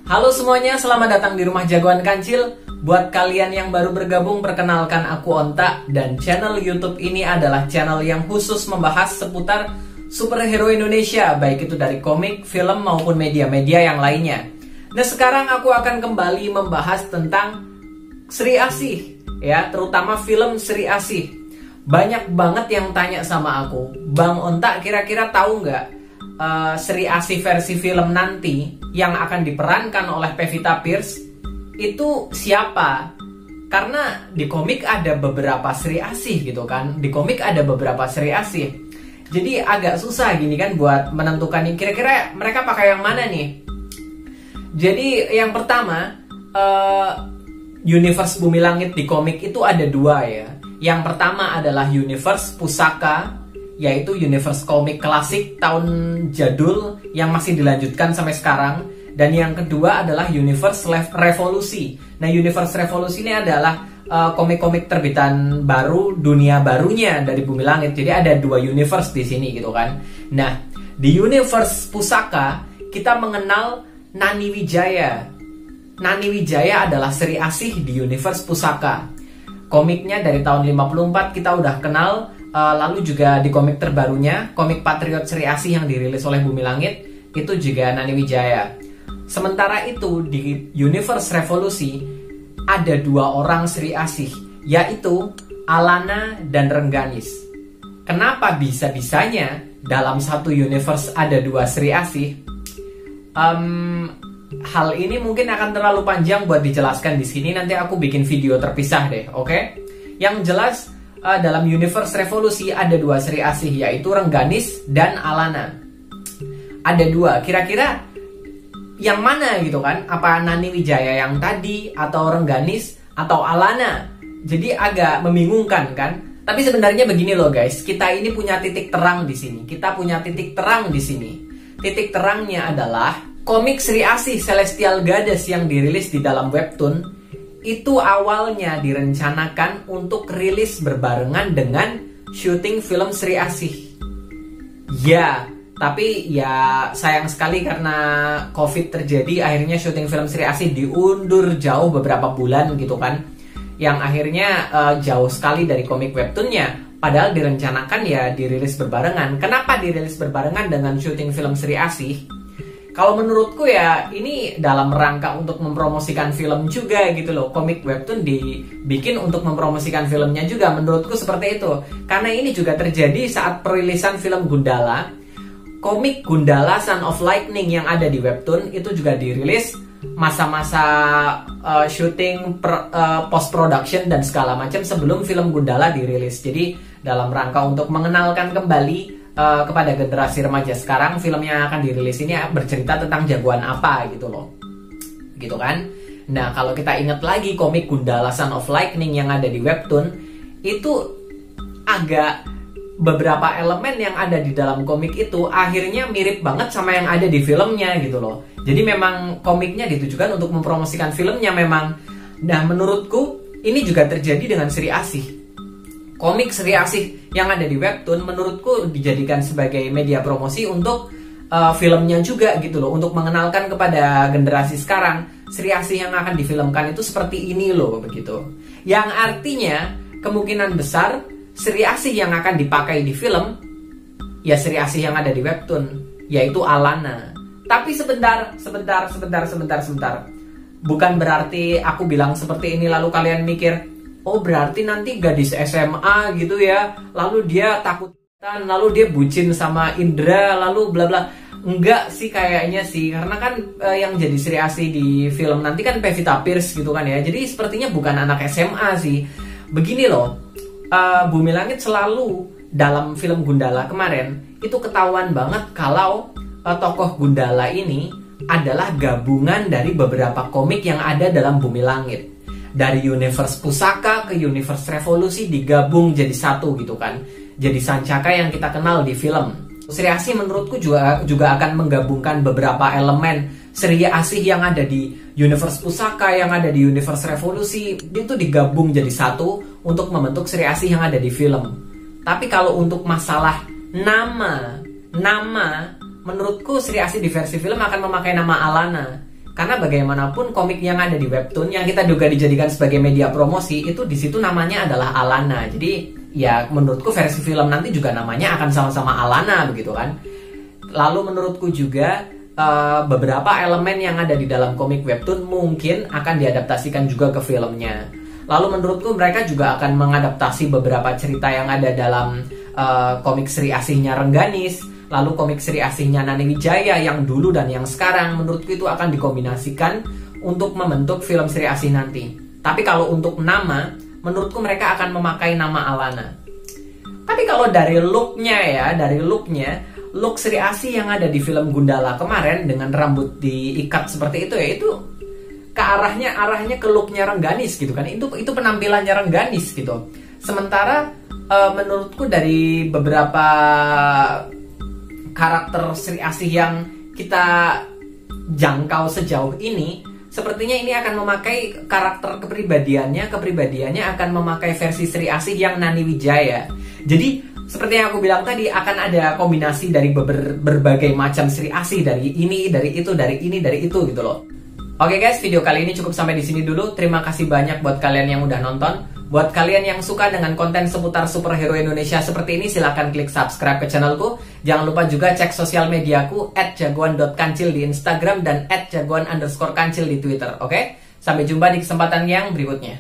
Halo semuanya, selamat datang di Rumah Jagoan Kancil. Buat kalian yang baru bergabung, perkenalkan aku Onta. Dan channel YouTube ini adalah channel yang khusus membahas seputar superhero Indonesia, baik itu dari komik, film, maupun media-media yang lainnya. Nah, sekarang aku akan kembali membahas tentang Sri Asih, ya, terutama film Sri Asih. Banyak banget yang tanya sama aku, Bang Onta, kira-kira tahu nggak Sri Asih versi film nanti yang akan diperankan oleh Pevita Pierce itu siapa? Karena di komik ada beberapa Sri Asih gitu kan, di komik ada beberapa Sri Asih. Jadi agak susah gini kan buat menentukan nih, kira-kira mereka pakai yang mana nih. Jadi yang pertama, universe Bumi Langit di komik itu ada dua ya. Yang pertama adalah universe Pusaka, yaitu universe komik klasik tahun jadul yang masih dilanjutkan sampai sekarang. Dan yang kedua adalah universe Revolusi. Nah, universe Revolusi ini adalah komik-komik terbitan baru, dunia barunya dari Bumi Langit. Jadi ada dua universe di sini gitu kan. Nah, di universe Pusaka kita mengenal Nani Wijaya. Nani Wijaya adalah Sri Asih di universe Pusaka. Komiknya dari tahun 54 kita udah kenal. Lalu juga di komik terbarunya, komik Patriot Sri Asih yang dirilis oleh Bumi Langit, itu juga Nani Wijaya. Sementara itu di universe Revolusi ada dua orang Sri Asih, yaitu Alana dan Rengganis. Kenapa bisa-bisanya dalam satu universe ada dua Sri Asih? Hal ini mungkin akan terlalu panjang buat dijelaskan di sini. Nanti aku bikin video terpisah deh, oke? Yang jelas dalam universe Revolusi ada dua Sri Asih, yaitu Rengganis dan Alana. Ada dua, kira-kira yang mana gitu kan? Apa Nani Wijaya yang tadi, atau Rengganis, atau Alana? Jadi agak membingungkan kan? Tapi sebenarnya begini loh guys, kita ini punya titik terang di sini. Kita punya titik terang di sini. Titik terangnya adalah komik Sri Asih Celestial Goddess yang dirilis di dalam webtoon. Itu awalnya direncanakan untuk rilis berbarengan dengan syuting film Sri Asih. Ya, tapi ya sayang sekali karena COVID terjadi, akhirnya syuting film Sri Asih diundur jauh beberapa bulan gitu kan. Yang akhirnya jauh sekali dari komik webtoonnya. Padahal direncanakan ya dirilis berbarengan. Kenapa dirilis berbarengan dengan syuting film Sri Asih? Kalau menurutku ya ini dalam rangka untuk mempromosikan film juga gitu loh. Komik webtoon dibikin untuk mempromosikan filmnya juga, menurutku seperti itu. Karena ini juga terjadi saat perilisan film Gundala. Komik Gundala Son of Lightning yang ada di webtoon itu juga dirilis masa-masa syuting post production dan segala macam sebelum film Gundala dirilis. Jadi dalam rangka untuk mengenalkan kembali kepada generasi remaja sekarang, film yang akan dirilis ini bercerita tentang jagoan apa gitu loh, gitu kan. Nah, kalau kita ingat lagi komik Gundala Son of Lightning yang ada di webtoon, itu agak beberapa elemen yang ada di dalam komik itu akhirnya mirip banget sama yang ada di filmnya gitu loh. Jadi memang komiknya ditujukan untuk mempromosikan filmnya memang. Nah, menurutku ini juga terjadi dengan Sri Asih. Komik Sri Asih yang ada di webtoon menurutku dijadikan sebagai media promosi untuk filmnya juga gitu loh, untuk mengenalkan kepada generasi sekarang Sri Asih yang akan difilmkan itu seperti ini loh begitu. Yang artinya kemungkinan besar Sri Asih yang akan dipakai di film ya Sri Asih yang ada di webtoon, yaitu Alana. Tapi sebentar. Bukan berarti aku bilang seperti ini lalu kalian mikir, oh berarti nanti gadis SMA gitu ya, lalu dia takutan, lalu dia bucin sama Indra, lalu bla bla. Enggak sih kayaknya sih, karena kan yang jadi Sri Asih di film nanti kan Pevita Pierce gitu kan ya. Jadi sepertinya bukan anak SMA sih. Begini loh, Bumi Langit selalu dalam film Gundala kemarin itu ketahuan banget kalau tokoh Gundala ini adalah gabungan dari beberapa komik yang ada dalam Bumi Langit. Dari universe Pusaka ke universe Revolusi digabung jadi satu gitu kan. Jadi Sancaka yang kita kenal di film. Sri Asih menurutku juga akan menggabungkan beberapa elemen Sri Asih yang ada di universe Pusaka, yang ada di universe Revolusi, itu digabung jadi satu untuk membentuk Sri Asih yang ada di film. Tapi kalau untuk masalah nama, menurutku Sri Asih di versi film akan memakai nama Alana. Karena bagaimanapun komik yang ada di webtoon yang kita juga dijadikan sebagai media promosi itu di situ namanya adalah Alana. Jadi ya menurutku versi film nanti juga namanya akan sama-sama Alana begitu kan. Lalu menurutku juga beberapa elemen yang ada di dalam komik webtoon mungkin akan diadaptasikan juga ke filmnya. Lalu menurutku mereka juga akan mengadaptasi beberapa cerita yang ada dalam komik Sri Asihnya Rengganis, lalu komik Sri Asihnya Nani Wijaya yang dulu dan yang sekarang. Menurutku itu akan dikombinasikan untuk membentuk film Sri Asih nanti. Tapi kalau untuk nama, menurutku mereka akan memakai nama Alana. Tapi kalau dari looknya ya, look Sri Asih yang ada di film Gundala kemarin dengan rambut diikat seperti itu ya, itu ke arahnya ke looknya Rengganis gitu kan. Itu penampilannya Rengganis gitu. Sementara menurutku dari beberapa karakter Sri Asih yang kita jangkau sejauh ini, sepertinya ini akan memakai karakter kepribadiannya akan memakai versi Sri Asih yang Nani Wijaya. Jadi seperti yang aku bilang tadi, akan ada kombinasi dari berbagai macam Sri Asih, dari ini, dari itu, dari ini, dari itu gitu loh. Oke guys, video kali ini cukup sampai di sini dulu. Terima kasih banyak buat kalian yang udah nonton. Buat kalian yang suka dengan konten seputar superhero Indonesia seperti ini, silahkan klik subscribe ke channelku. Jangan lupa juga cek sosial mediaku @jagoan.kancil di Instagram dan @jagoan_kancil di Twitter. Oke? Sampai jumpa di kesempatan yang berikutnya.